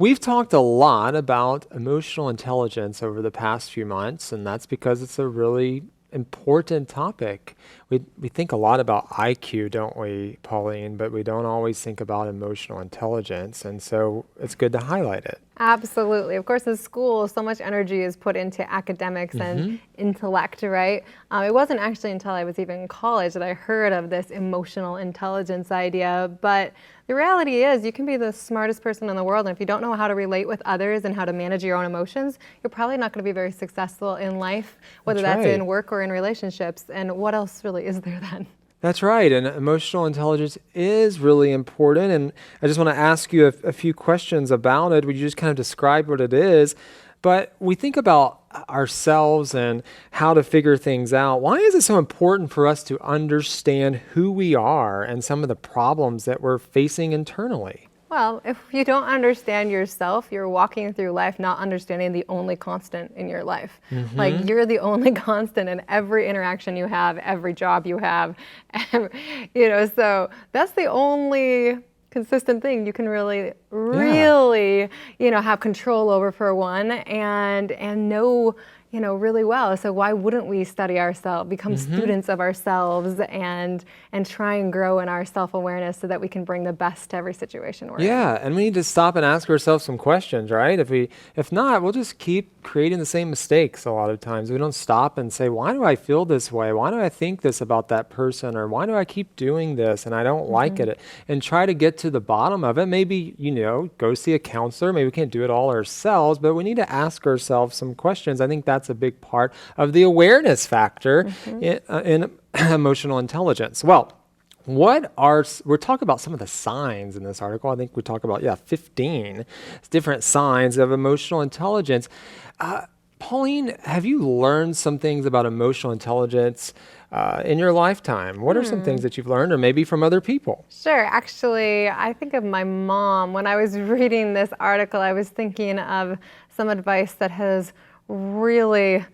We've talked a lot about emotional intelligence over the past few months, and that's because it's a really important topic. We think a lot about IQ, don't we, Pauline? But we don't always think about emotional intelligence, and so it's good to highlight it. Absolutely. Of course, in school, so much energy is put into academics and intellect, right? It wasn't actually until I was even in college that I heard of this emotional intelligence idea. But the reality is you can be the smartest person in the world, and if you don't know how to relate with others and how to manage your own emotions, you're probably not going to be very successful in life, whether that's in work or in relationships. And what else really is there then? That's right, and emotional intelligence is really important, and I just want to ask you a few questions about it. Would you just kind of describe what it is? But we think about ourselves and how to figure things out. Why is it so important for us to understand who we are and some of the problems that we're facing internally? Well, if you don't understand yourself, you're walking through life not understanding the only constant in your life. Like you're the only constant in every interaction you have, every job you have, so that's the only consistent thing you can really have control over, for one, and know really well. So why wouldn't we study ourselves, become students of ourselves, and try and grow in our self-awareness so that we can bring the best to every situation we're in? Yeah, and we need to stop and ask ourselves some questions, right? If not, we'll just keep creating the same mistakes a lot of times. We don't stop and say, why do I feel this way? Why do I think this about that person? Or why do I keep doing this and I don't like it? And try to get to the bottom of it. Maybe, go see a counselor. Maybe we can't do it all ourselves, but we need to ask ourselves some questions. I think that's a big part of the awareness factor in emotional intelligence. Well, we're talking about some of the signs in this article. I think we talk about 15 different signs of emotional intelligence. Pauline, have you learned some things about emotional intelligence in your lifetime? What are some things that you've learned, or maybe from other people? Sure. Actually, I think of my mom. When I was reading this article, I was thinking of some advice that has really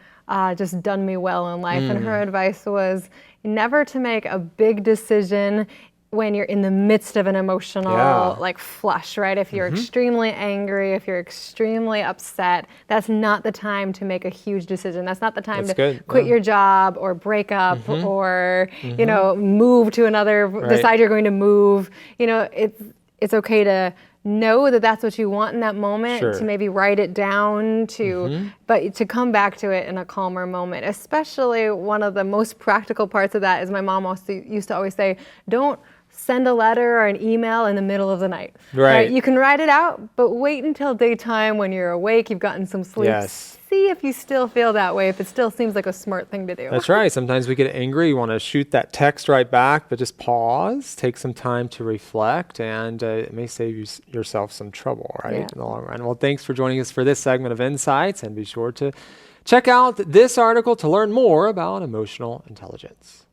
just done me well in life. And her advice was never to make a big decision when you're in the midst of an emotional flush, right? If you're extremely angry, if you're extremely upset, that's not the time to make a huge decision. That's not the time to quit your job or break up or, move to another, decide you're going to move. It's okay to know that that's what you want in that moment, to maybe write it down, but to come back to it in a calmer moment. Especially one of the most practical parts of that is my mom also used to always say, don't send a letter or an email in the middle of the night. Right? You can write it out, but wait until daytime when you're awake, you've gotten some sleep. See if you still feel that way, if it still seems like a smart thing to do. That's right. Sometimes we get angry, you want to shoot that text right back, but just pause, take some time to reflect, and it may save yourself some trouble, right, in the long run. Well, thanks for joining us for this segment of Insights, and be sure to check out this article to learn more about emotional intelligence.